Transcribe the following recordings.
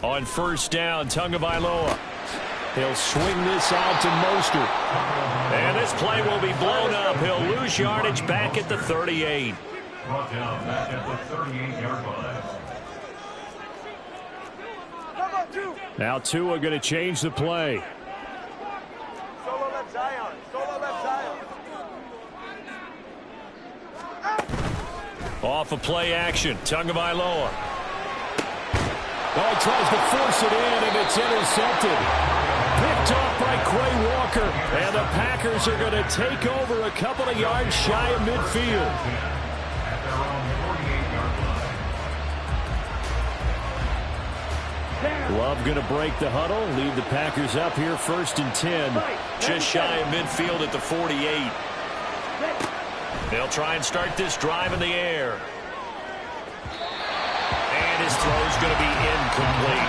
On first down, Tagovailoa. He'll swing this out to Mostert. And this play will be blown up. He'll lose yardage back at the 38. Brought down back at the 38-yard line. Now Tua going to change the play. Solo left Zion. Solo left Zion. Off of play action, Tagovailoa. Oh, he tries to force it in, and it's intercepted. Picked off by Quay Walker. And the Packers are going to take over a couple of yards shy of midfield. At their own 48-yard line. Love going to break the huddle, lead the Packers up here first and 10. Just shy of midfield at the 48. They'll try and start this drive in the air. And his throw's going to be incomplete.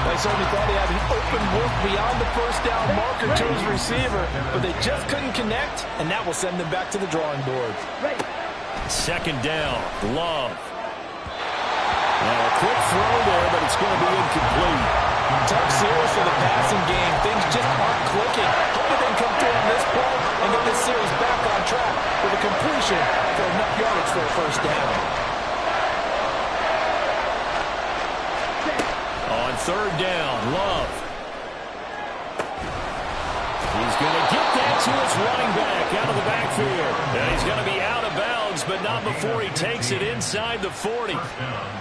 They certainly thought he had an open look beyond the first down marker to his receiver, but they just couldn't connect, and that will send them back to the drawing board. Second down, Love. Now a quick throw there, but it's going to be incomplete. Tough series for the passing game. Things just aren't clicking. Hopefully they can come through on this play and get this series back on track with a completion for enough yardage for a first down. On third down, Love. He's going to get that to his running back out of the backfield. And he's going to be out of bounds, but not before he takes it inside the 40.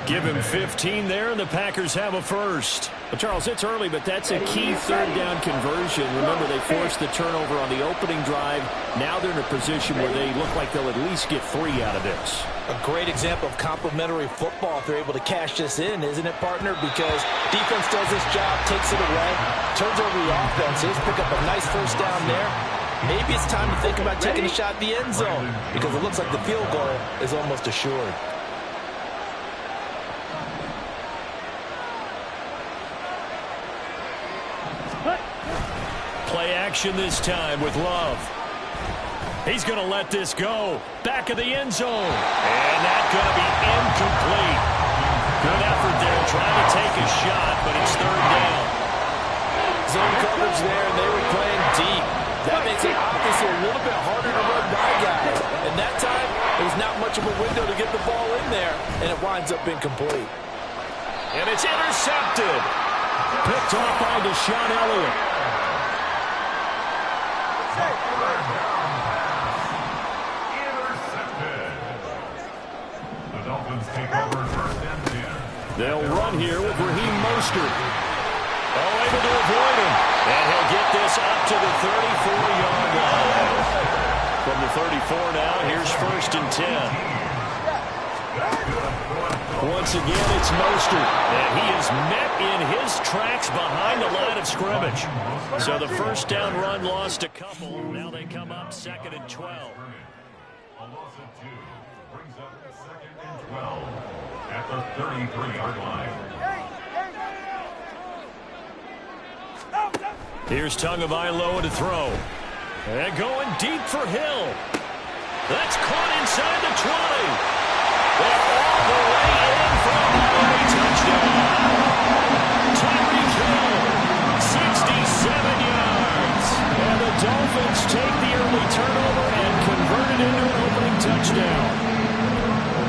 Give him 15 there, and the Packers have a first. Well, Charles, it's early, but that's a key third down conversion. Remember, they forced the turnover on the opening drive. Now they're in a position where they look like they'll at least get 3 out of this. A great example of complementary football if they're able to cash this in, isn't it, partner? Because defense does this job, takes it away, turns over the offenses, pick up a nice first down there. Maybe it's time to think about taking a shot at the end zone because it looks like the field goal is almost assured. Play action this time with Love. He's going to let this go. Back of the end zone. And that's going to be incomplete. Good effort there trying to take a shot, but it's third down. Zone coverage there, and they were playing deep. That makes it obviously a little bit harder to run by guys. And that time, there's not much of a window to get the ball in there, and it winds up incomplete. And it's intercepted. Picked off by Deshaun Elliott. The Dolphins take over first and 10. They'll run here with Raheem Mostert. Oh, able to avoid him. And he'll get this up to the 34-yard line. From the 34 now, here's first and 10. Once again, it's Mostert. And he is met in his tracks behind the line of scrimmage. So the first down run lost a couple. Now they come up second and 12. A loss of 2 brings up second and 12 at the 33-yard line. Here's Tagovailoa to throw. And going deep for Hill. That's caught inside the 20. They're all the way in for a touchdown. Tyreek Hill, 67 yards. And the Dolphins take the early turnover and convert it into an opening touchdown.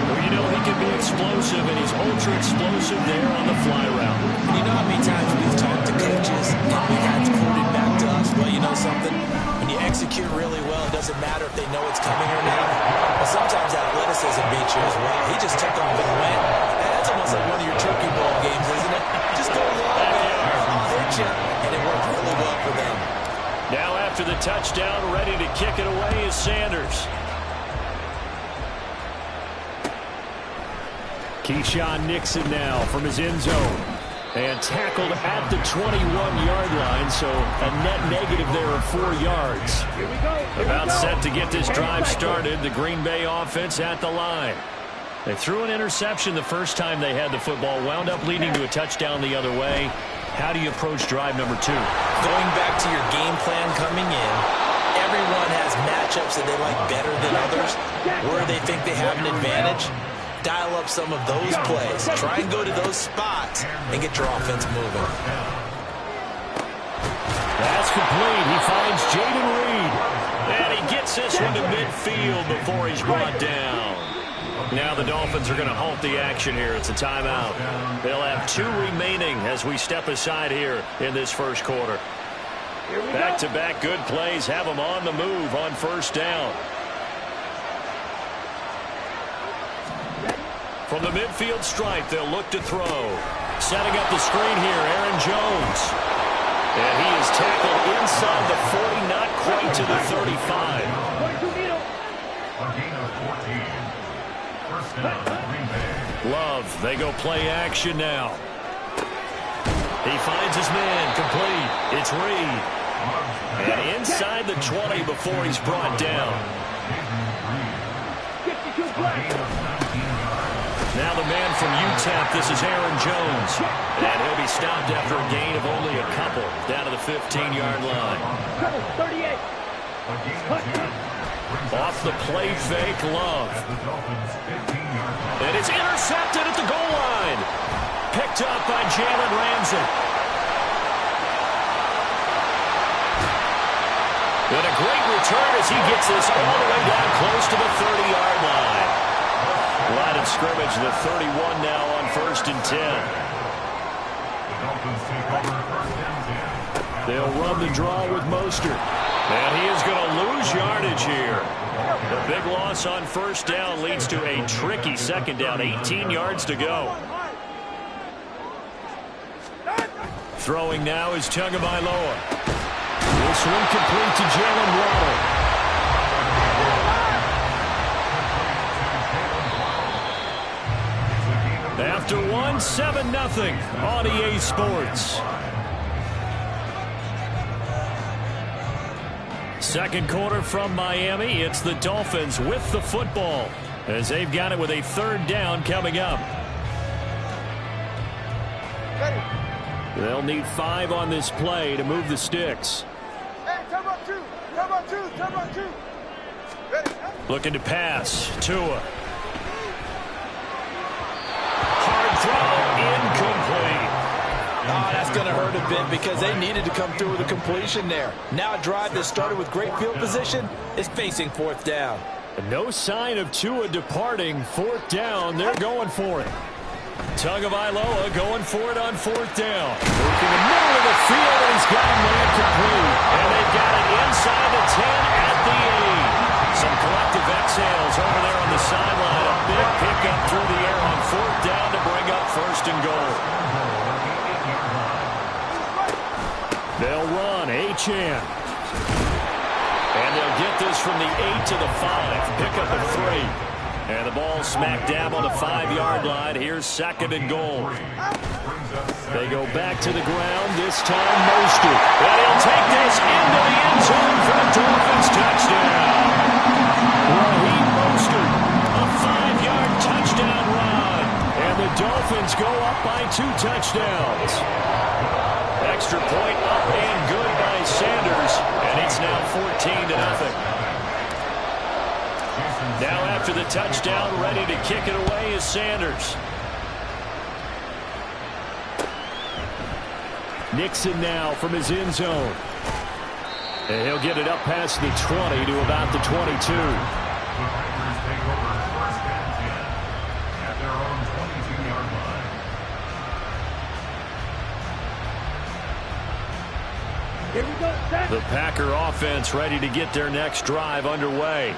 Well, you know, he can be explosive, and he's ultra-explosive there on the fly route. You know how many times we've talked to coaches and we've had it quoted back to us? Well, you know something? When you execute really well, it doesn't matter if they know it's coming or not. But sometimes athleticism beats you as well. He just took off and went. That's almost like one of your turkey bowl games, isn't it? Just go long, man. I'll hit you. And it worked really well for them. Now after the touchdown, ready to kick it away is Sanders. Keyshawn Nixon now from his end zone. And tackled at the 21-yard line, so a net negative there of 4 yards. About set to get this drive started, the Green Bay offense at the line. They threw an interception the first time they had the football, wound up leading to a touchdown the other way. How do you approach drive number 2? Going back to your game plan coming in, everyone has matchups that they like better than others, where they think they have an advantage. dial up some of those plays. Try and go to those spots and get your offense moving. That's complete. He finds Jaden Reed. And he gets this one to midfield before he's brought down. Now the Dolphins are going to halt the action here. It's a timeout. They'll have 2 remaining as we step aside here in this first quarter. Back-to-back good plays have them on the move on first down. From the midfield stripe, they'll look to throw. Setting up the screen here, Aaron Jones. And he is tackled inside the 40, not quite to the 35. A gain of 14. First down, Green Bay. Love, they go play action now. He finds his man, complete. It's Reed. And inside the 20 before he's brought down. Now the man from UTEP, this is Aaron Jones. And he'll be stopped after a gain of only a couple, down to the 15-yard line. Off the play fake, Love. And it's intercepted at the goal line. Picked up by Jalen Ramsey. And a great return as he gets this all the way down close to the 30-yard line. Line of scrimmage, the 31 now on 1st and 10. They'll run the draw with Mostert. And he is going to lose yardage here. The big loss on first down leads to a tricky second down. 18 yards to go. Throwing now is Tagovailoa. This one complete to Jalen Waddle. After 1, 7-0 on EA Sports. Second quarter from Miami. It's the Dolphins with the football as they've got it with a 3rd down coming up. They'll need 5 on this play to move the sticks. Hey, come on, 2. Come on, 2. Come on, 2. Ready. Looking to pass. Tua. Hard throw. Incomplete. Oh, that's going to hurt a bit because they needed to come through with a completion there. Now a drive that started with great field position is facing 4th down. No sign of Tua departing. 4th down. They're going for it. Tagovailoa going for it on 4th down. Working the middle of the field, and he's got him land complete. And they've got it inside the 10 at the 8. Some collective exhales over there on the sideline. A big pickup through the air on 4th down to bring up 1st and goal. They'll run Achane. And they'll get this from the 8 to the 5. Pickup of 3. And the ball smack dab on the 5-yard line. Here's 2nd and goal. They go back to the ground. This time Mostert. And he'll take this into the end zone for a Dolphins touchdown. Raheem Mostert, a 5-yard touchdown run. And the Dolphins go up by 2 touchdowns. Extra point up and good by Sanders. And it's now 14-0. Now after the touchdown, ready to kick it away is Sanders. Nixon now from his end zone. And he'll get it up past the 20 to about the 22. The Packers take over 1st and 10 at their own 22-yard line. Here we go, set. The Packer offense ready to get their next drive underway.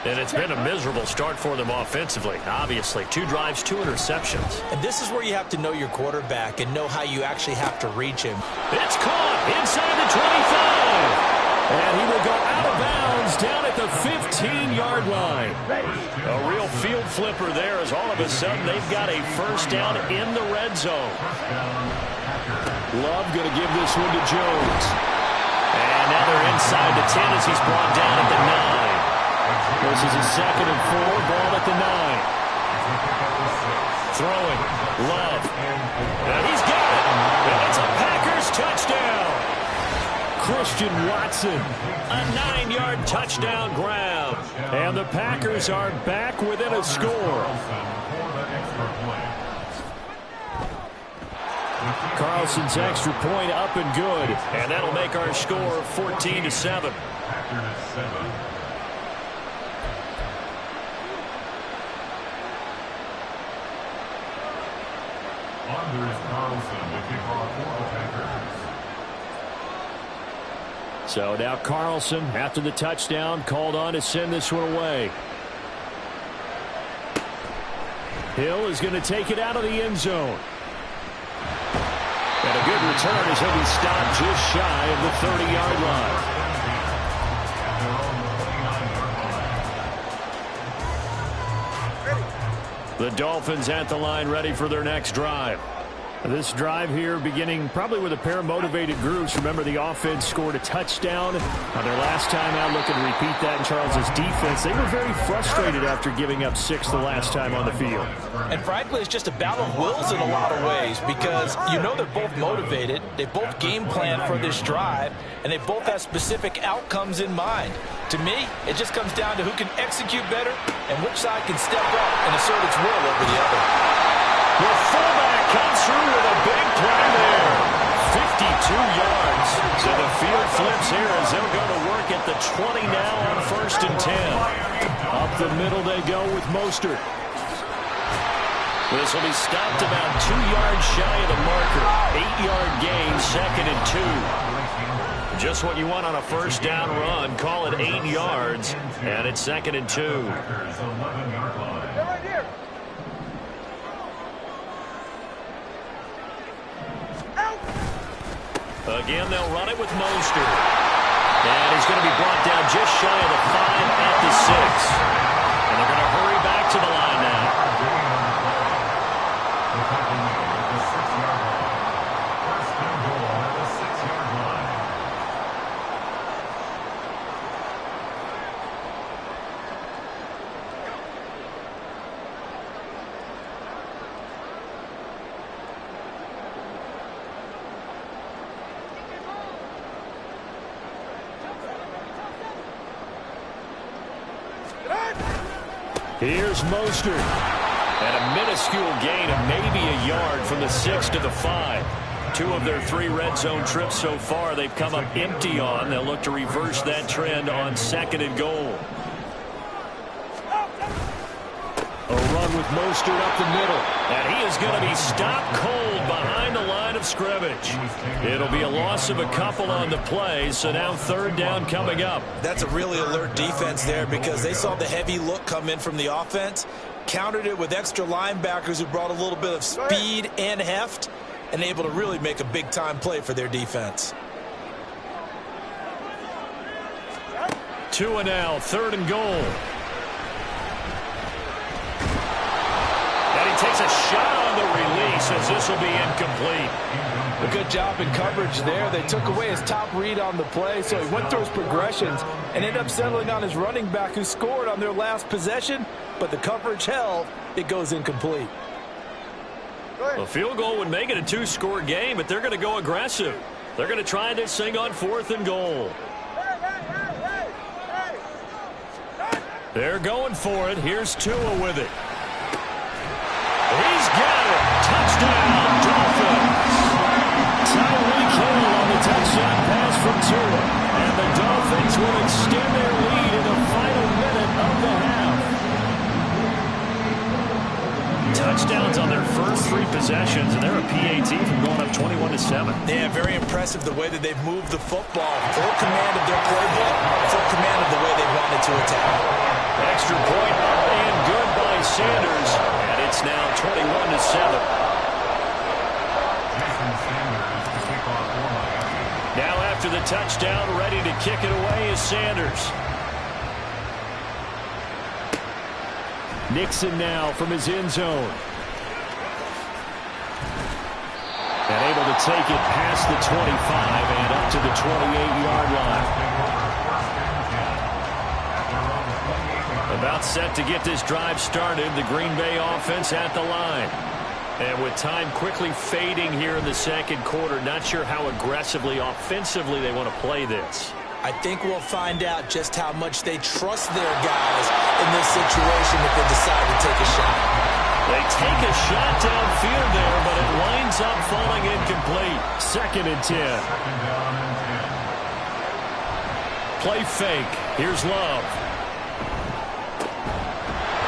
And it's been a miserable start for them offensively. Obviously, 2 drives, 2 interceptions. And this is where you have to know your quarterback and know how you actually have to reach him. It's caught inside the 25. And he will go out of bounds down at the 15-yard line. A real field flipper there as all of a sudden they've got a 1st down in the red zone. Love going to give this one to Jones. And now they're inside the 10 as he's brought down at the 9. This is a 2nd and 4, ball at the 9. Throwing, Love. And he's got it. And it's a Packers touchdown. Christian Watson, a 9-yard touchdown grab. touchdown. And the Packers are back within a score. Carlson's extra point up and good. And that'll make our score 14-7. Under is Carlson, the kickoff for the Packers. So now Carlson, after the touchdown, called on to send this one away. Hill is going to take it out of the end zone. And a good return as he'll be stopped just shy of the 30-yard line. The Dolphins at the line ready for their next drive. This drive here beginning probably with a pair of motivated groups. Remember, the offense scored a touchdown on their last time out. Looking to repeat that in Charles's defense. They were very frustrated after giving up 6 the last time on the field. And frankly, it's just a battle of wills in a lot of ways because you know they're both motivated. They both game plan for this drive, and they both have specific outcomes in mind. To me, it just comes down to who can execute better and which side can step up and assert its will over the other. The fullback comes through with a big play there. 52 yards. So the field flips here as they'll go to work at the 20 now on 1st and 10. Up the middle they go with Mostert. This will be stopped about 2 yards shy of the marker. 8-yard gain, 2nd and 2. Just what you want on a first down run. Call it 8 yards, and it's 2nd and 2. Again, they'll run it with Mostert. And he's going to be brought down just shy of the 5 at the 6. And they're going to hurry back to the line now. Here's Mostert. And a minuscule gain of maybe a yard from the 6 to the 5. 2 of their 3 red zone trips so far they've come up empty on. They'll look to reverse that trend on 2nd and goal. A run with Mostert up the middle. And he is going to be stopped cold behind the line of scrimmage. It'll be a loss of a couple on the play, so now 3rd down coming up. That's a really alert defense there because they saw the heavy look come in from the offense, countered it with extra linebackers who brought a little bit of speed and heft, and able to really make a big-time play for their defense. 2 and now, 3rd and goal. Takes a shot on the release as this will be incomplete. A good job in coverage there. They took away his top read on the play, so he went through his progressions and ended up settling on his running back who scored on their last possession, but the coverage held. It goes incomplete. A field goal would make it a 2-score game, but they're going to go aggressive. They're going to try this thing on 4th and goal. They're going for it. Here's Tua with it. He's got it. Touchdown, Dolphins. Tyreek Hill on the touchdown pass from Tua. And the Dolphins will extend their lead in the final minute of the half. Touchdowns on their first 3 possessions, and they're a PAT from going up 21-7. Yeah, very impressive the way that they've moved the football. Full command of their playbook, full command of the way they wanted to attack. Extra point up and good by Sanders. And it's now 21-7. Now after the touchdown, ready to kick it away is Sanders. Nixon now from his end zone. And able to take it past the 25 and up to the 28-yard line. About set to get this drive started. The Green Bay offense at the line. And with time quickly fading here in the 2nd quarter, not sure how aggressively, offensively they want to play this. I think we'll find out just how much they trust their guys in this situation if they decide to take a shot. They take a shot downfield there, but it winds up falling incomplete. 2nd and 10. Second down and 10. Play fake. Here's Love.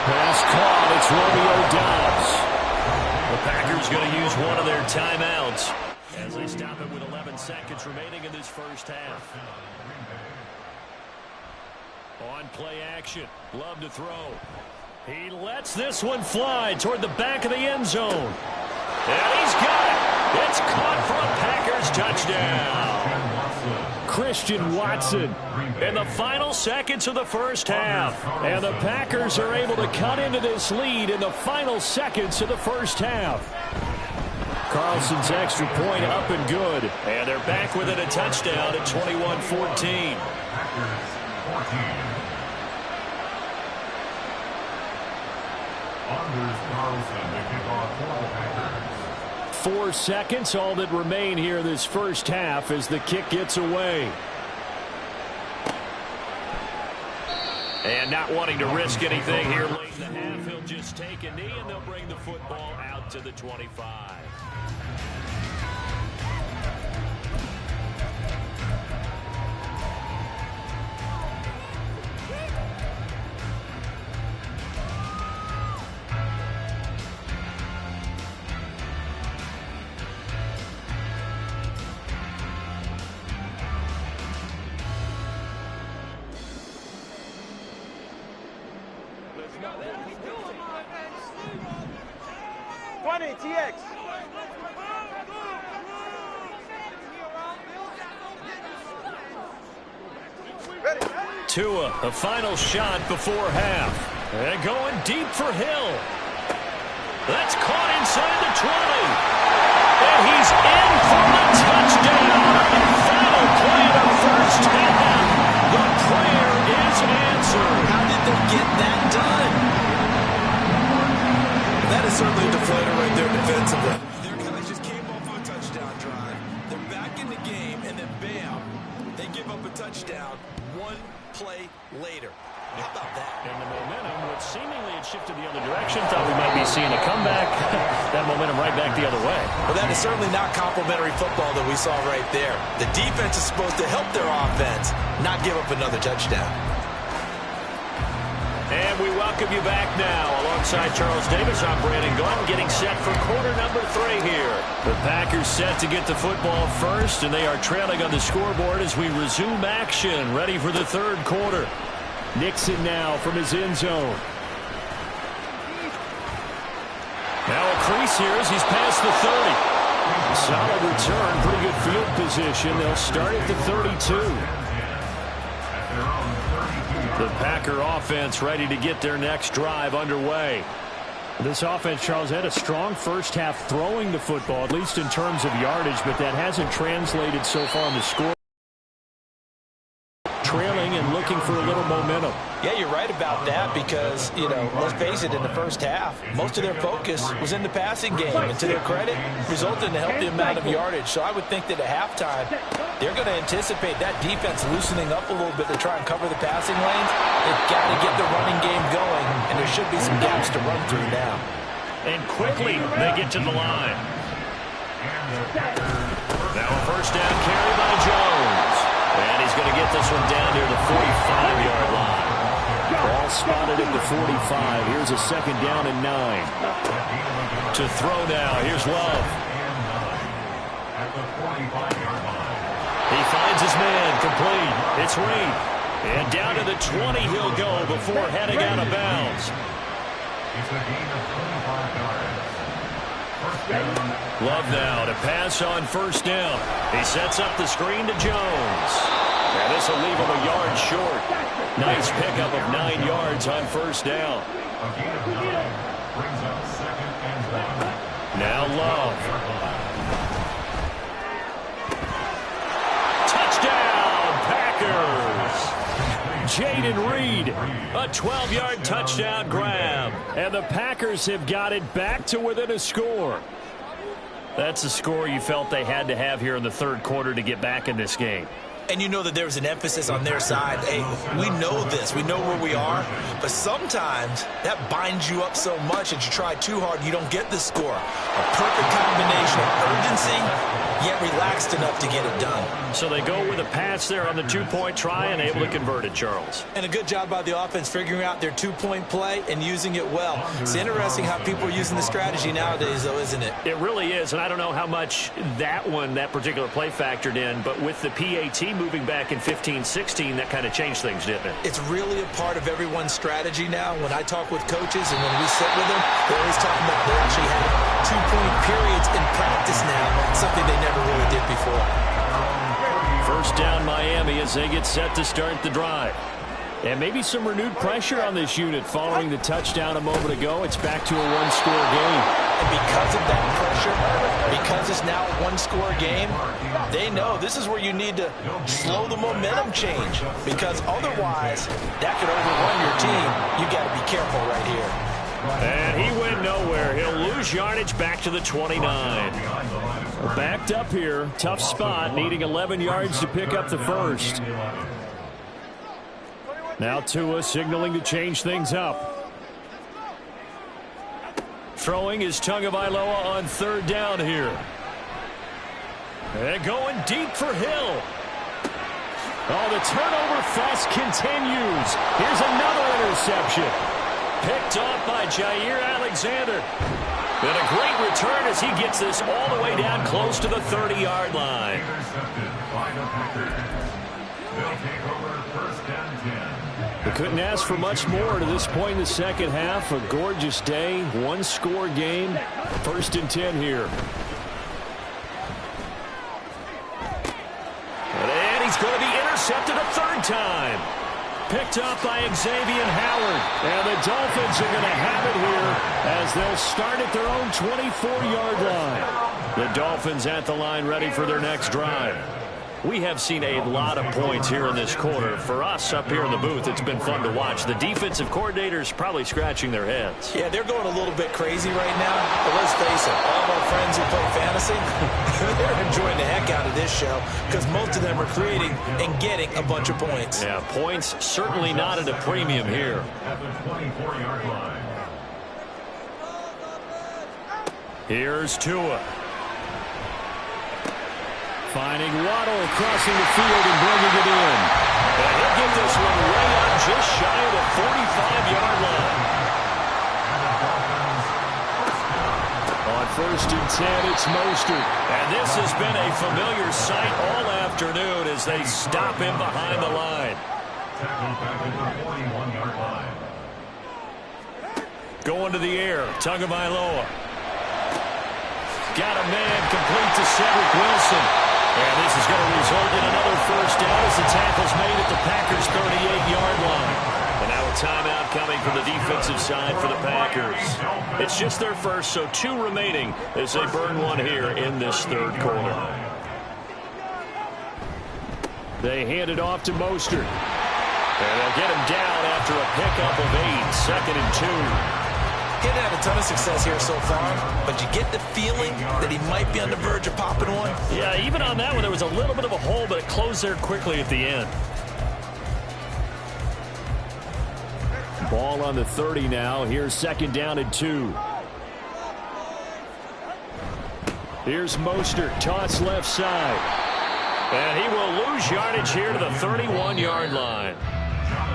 Pass caught. It's Romeo Doubs. The Packers going to use one of their timeouts as they stop it with 11 seconds remaining in this first half. On play action. Love to throw. He lets this one fly toward the back of the end zone. And he's got it. It's caught for a Packers touchdown. Christian Watson in the final seconds of the first half. And the Packers are able to cut into this lead in the final seconds of the first half. Carlson's extra point up and good. And they're back within a touchdown at 21-14. Packers 14. Anders Carlson to kick off for the Packers. 4 seconds, all that remain here this first half as the kick gets away. And not wanting to risk anything here late in the half, he'll just take a knee and they'll bring the football out to the 25. TX. Ready. Tua, a final shot before half. And going deep for Hill. That's caught inside the 20. And he's in for the touchdown. Final play of the first half. The prayer is answered. How did they get that done? That is certainly a deflator right there defensively. Their guys just came off of a touchdown drive. They're back in the game, and then bam, they give up a touchdown one play later. How about that? And the momentum, which seemingly had shifted the other direction, thought we might be seeing a comeback. That momentum right back the other way. Well, that is certainly not complimentary football that we saw right there. The defense is supposed to help their offense, not give up another touchdown. And we welcome you back now. Alongside Charles Davis, I'm Brandon Gaudin, getting set for quarter number 3 here. The Packers set to get the football first, and they are trailing on the scoreboard as we resume action, ready for the third quarter. Nixon now from his end zone. Now a crease here as he's past the 30. Solid return, pretty good field position. They'll start at the 32. The Packer offense ready to get their next drive underway. This offense, Charles, had a strong first half throwing the football, at least in terms of yardage, but that hasn't translated so far in the score. Trailing and looking for a little momentum. Yeah, you're right about that because, let's face it, in the first half, most of their focus was in the passing game. And to their credit, resulted in a healthy amount of yardage. So I would think that at halftime, they're going to anticipate that defense loosening up a little bit to try and cover the passing lanes. They've got to get the running game going, and there should be some gaps to run through now. And quickly, they get to the line. Now a first down carry by Jones. And he's going to get this one down near the 45-yard line. Ball spotted at the 45. Here's a second down and 9. To throw now. Here's Love. He finds his man. Complete. It's Reed. And down to the 20 he'll go before heading out of bounds. It's a gain of 25 yards. First down. Love now to pass on first down. He sets up the screen to Jones. And this will leave him a yard short. Nice pickup of 9 yards on first down. A gain of 9 brings up second and 1. Now Love. Touchdown, Packers. Jaden Reed, a 12-yard touchdown grab. And the Packers have got it back to within a score. That's the score you felt they had to have here in the third quarter to get back in this game. And you know that there's an emphasis on their side. Hey, we know this. We know where we are. But sometimes that binds you up so much that you try too hard, you don't get the score. A perfect combination of urgency, yet relaxed enough to get it done. So they go with a pass there on the two-point try and able to convert it, Charles. And a good job by the offense figuring out their two-point play and using it well. It's interesting how people are using the strategy nowadays, though, isn't it? It really is, and I don't know how much that particular play factored in, but with the PAT moving back in 15-16, that kind of changed things, didn't it? It's really a part of everyone's strategy now. When I talk with coaches and when we sit with them, they're always talking about they actually have two-point periods in practice now, something they never really did before. First down Miami as they get set to start the drive. And maybe some renewed pressure on this unit following the touchdown a moment ago. It's back to a one-score game. And because of that pressure, because it's now a one-score game, they know this is where you need to slow the momentum change. Because otherwise, that could overrun your team. You got to be careful right here. And he went nowhere. He'll lose yardage back to the 29. Backed up here. Tough spot. Needing 11 yards to pick up the first. Now Tua signaling to change things up. Throwing is Tagovailoa on third down here. And going deep for Hill. Oh, the turnover fuss continues. Here's another interception. Picked off by Jair Alexander. And a great return as he gets this all the way down close to the 30-yard line. Intercepted by the Packers. They'll take over first and 10. We couldn't ask for much more to this point in the second half. A gorgeous day, one-score game. First and 10 here. And he's going to be intercepted a third time. Picked up by Xavier Howard. And the Dolphins are going to have it here as they'll start at their own 24-yard line. The Dolphins at the line ready for their next drive. We have seen a lot of points here in this quarter. For us up here in the booth, it's been fun to watch. The defensive coordinators probably scratching their heads. Yeah, they're going a little bit crazy right now. But let's face it, all of our friends who play fantasy, they're enjoying the heck out of this show because most of them are creating and getting a bunch of points. Yeah, points certainly not at a premium here. At the 24-yard line. Here's Tua. Finding Waddle crossing the field and bringing it in. And he'll get this one way up just shy of the 45-yard line. On first and 10, it's Mostert. And this has been a familiar sight all afternoon as they stop him behind the line. Tackled back at the 41-yard line. Going to the air, Tagovailoa. Got a man complete to Cedric Wilson. And this is going to result in another first down as the tackle's made at the Packers' 38-yard line. And now a timeout coming from the defensive side for the Packers. It's just their first, so 2 remaining as they burn one here in this third quarter. They hand it off to Mostert. And they'll get him down after a pickup of 8, second and 2. He hasn't had a ton of success here so far, but you get the feeling that he might be on the verge of popping one. Yeah, even on that one, there was a little bit of a hole, but it closed there quickly at the end. Ball on the 30 now. Here's second down and 2. Here's Mostert, toss left side. And he will lose yardage here to the 31-yard line.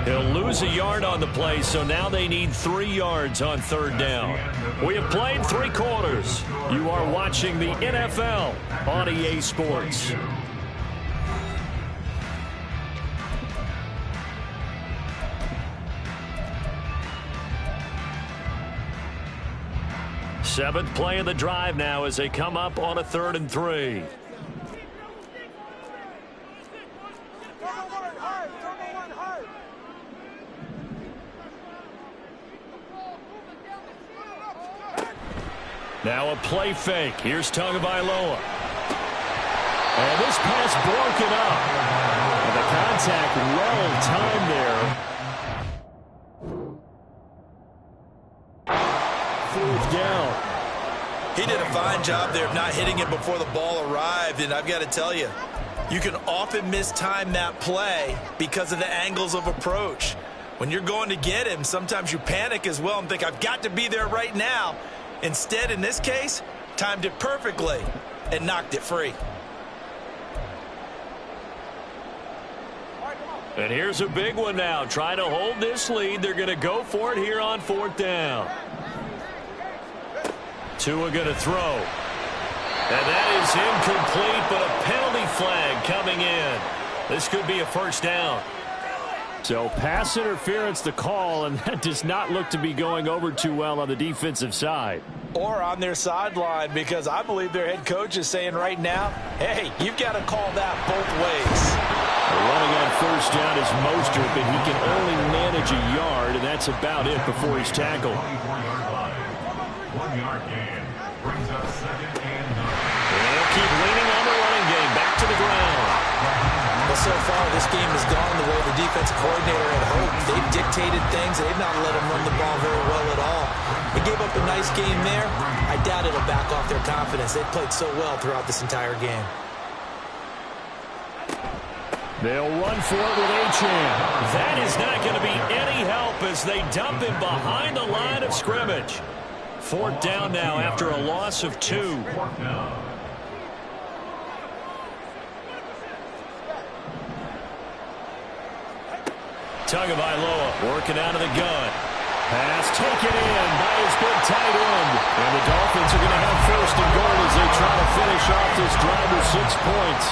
He'll lose a yard on the play, so now they need 3 yards on third down. We have played 3 quarters. You are watching the NFL on EA Sports. Seventh play of the drive now as they come up on a 3rd and 3. Now a play fake. Here's Tagovailoa. And this pass broken up. And the contact well timed there. 4th down. He did a fine job there of not hitting it before the ball arrived, and I've got to tell you, You can often mistime that play because of the angles of approach. When you're going to get him, sometimes you panic as well and think, I've got to be there right now. Instead, in this case, timed it perfectly and knocked it free. And here's a big one now. Trying to hold this lead. They're going to go for it here on 4th down. Tua going to throw. And that is incomplete, but a penalty flag coming in. This could be a first down. So pass interference the call, and that does not look to be going over too well on the defensive side. Or on their sideline, because I believe their head coach is saying right now, hey, you've got to call that both ways. Running on first down is Mostert, but he can only manage a yard, and that's about it before he's tackled. 24-yard line. 1-yard gain brings up 2nd and 9. They'll keep leaning on the running game. Back to the ground. Well, so far, this game has gone the way the defensive coordinator had hoped. They've dictated things. They've not let him run the ball very well at all. They gave up a nice game there. I doubt it'll back off their confidence. They've played so well throughout this entire game. They'll run for it with Achane. That is not going to be any help as they dump him behind the line of scrimmage. 4th down now after a loss of 2. Tagovailoa working out of the gun. Pass taken in by his big tight end. And the Dolphins are going to have 1st and goal as they try to finish off this drive with 6 points.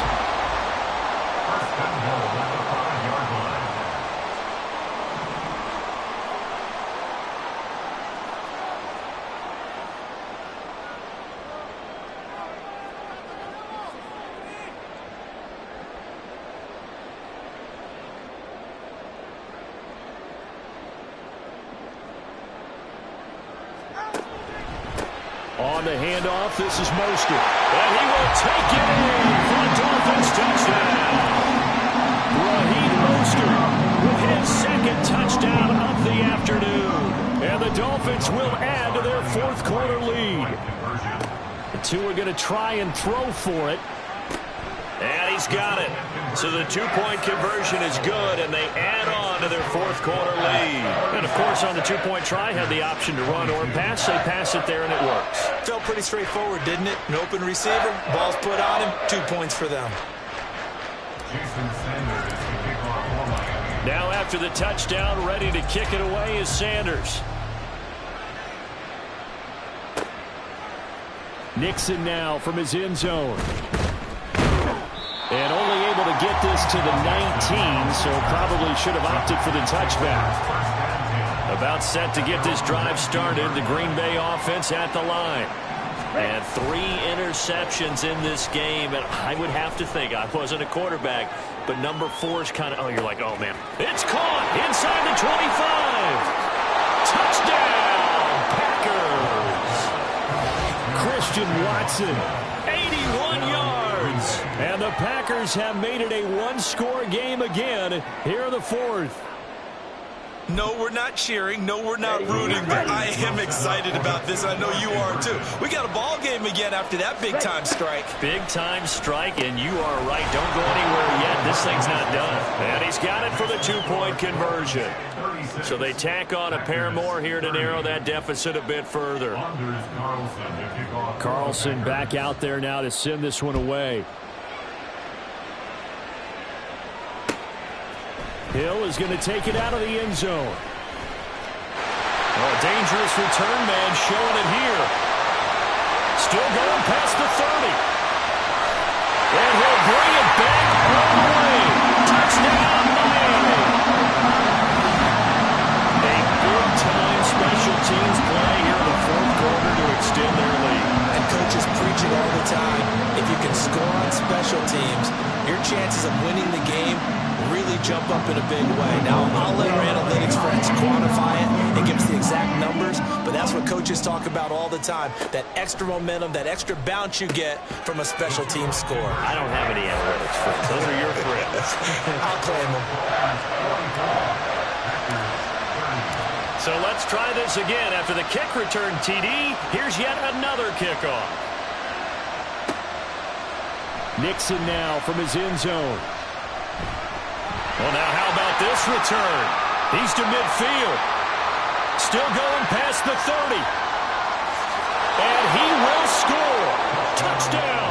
On the handoff, this is Mostert. And he will take it in for a Dolphins touchdown. Raheem Mostert with his 2nd touchdown of the afternoon. And the Dolphins will add to their 4th quarter lead. The two are going to try and throw for it. And he's got it. So the 2-point conversion is good, and they add on to their 4th quarter lead. And, of course, on the 2-point try, had the option to run or pass. They pass it there, and it works. Felt pretty straightforward, didn't it? An open receiver, ball's put on him, 2 points for them. Now after the touchdown, ready to kick it away is Sanders. Nixon now from his end zone. And only able to get this to the 19, so probably should have opted for the touchback. About set to get this drive started, the Green Bay offense at the line. And 3 interceptions in this game, and I would have to think, I wasn't a quarterback, but number 4 is kind of, oh, you're like, oh, man. It's caught inside the 25. Touchdown, Packers. Christian Watson, 81 yards. And the Packers have made it a 1-score game again here in the 4th. No, we're not cheering. No, we're not rooting, but I am excited about this. I know you are, too. We got a ball game again after that big-time strike. Big-time strike, and you are right. Don't go anywhere yet. This thing's not done. And he's got it for the 2-point conversion. So they tack on a pair more here to narrow that deficit a bit further. Carlson back out there now to send this one away. Hill is going to take it out of the end zone. Oh, dangerous return man showing it here. Still going past the 30. And he'll bring it back all the way. Touchdown, Miami. A big-time special teams play here in the 4th quarter to extend their lead. And coaches preach it all the time. If you can score on special teams, your chances of winning the game really jump up in a big way. Now, I'll let our analytics friends quantify it and give us the exact numbers, but that's what coaches talk about all the time, that extra momentum, that extra bounce you get from a special team score. I don't have any analytics friends. Those are your friends. I'll claim them. So let's try this again. After the kick return TD, here's yet another kickoff. Nixon now from his end zone. Well, now how about this return? He's to midfield. Still going past the 30. And he will score. Touchdown.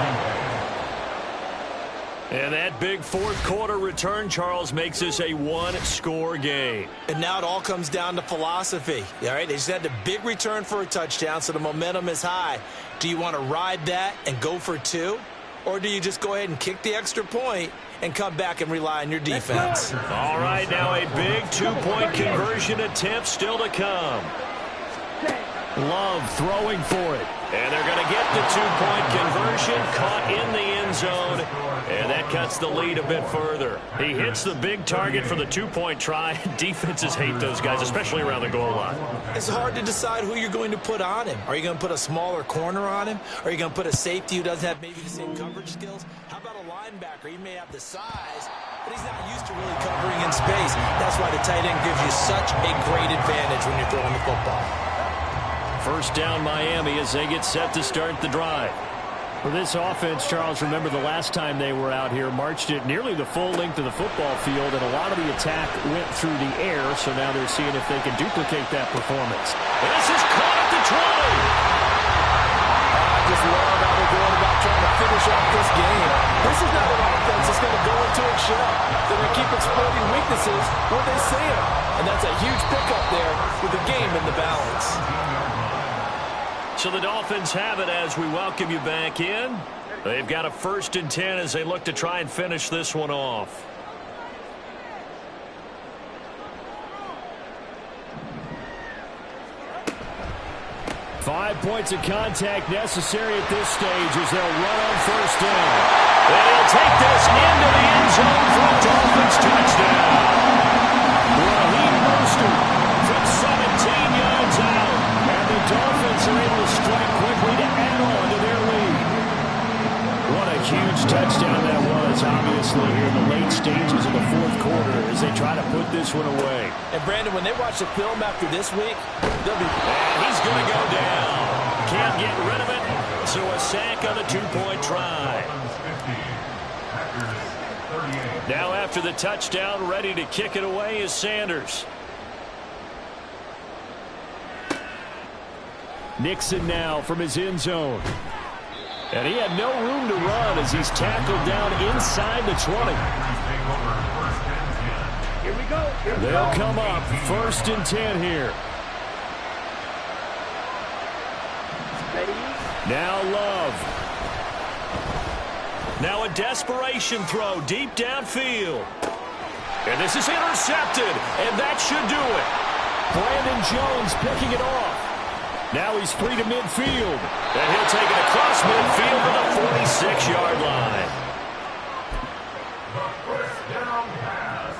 And that big fourth quarter return, Charles, makes this a one-score game. And now it all comes down to philosophy. All right, they just had a big return for a touchdown, so the momentum is high. Do you want to ride that and go for two? Or do you just go ahead and kick the extra point and come back and rely on your defense? All right, now a big two-point conversion attempt still to come. Love throwing for it. And they're going to get the two-point conversion, caught in the end zone, and that cuts the lead a bit further. He hits the big target for the two-point try. Defenses hate those guys, especially around the goal line. It's hard to decide who you're going to put on him. Are you going to put a smaller corner on him? Are you going to put a safety who doesn't have maybe the same coverage skills? How about a linebacker? He may have the size, but he's not used to really covering in space. That's why the tight end gives you such a great advantage when you're throwing the football. First down Miami as they get set to start the drive. For this offense, Charles, remember the last time they were out here, marched it nearly the full length of the football field, and a lot of the attack went through the air, so now they're seeing if they can duplicate that performance. This is caught at the 20. I just love how they're going about trying to finish off this game. This is not an offense that's going to go into a shell. They're going to keep exploiting weaknesses where they see them. And that's a huge pickup there with the game in the balance. So the Dolphins have it as we welcome you back in. They've got a 1st and 10 as they look to try and finish this one off. Five points of contact necessary at this stage as they'll run on 1st down. And he'll take this into the end zone for a Dolphins touchdown. Raheem Mostert from 17 yards out. And the Dolphins are able to strike quickly to add on to their lead. What a huge touchdown that was, obviously, here in the late stages of the fourth quarter as they try to put this one away. And, Brandon, when they watch the film after this week, they'll be... And he's going to go down. Can't get rid of it. So a sack on the two-point try. Now after the touchdown, ready to kick it away is Sanders. Nixon now from his end zone. And he had no room to run as he's tackled down inside the 20. Here we go. They'll come up 1st and 10 here. Now Love. Now a desperation throw deep downfield. And this is intercepted, and that should do it. Brandon Jones picking it off. Now he's free to midfield. And he'll take it across midfield to the 46-yard line. The first down pass.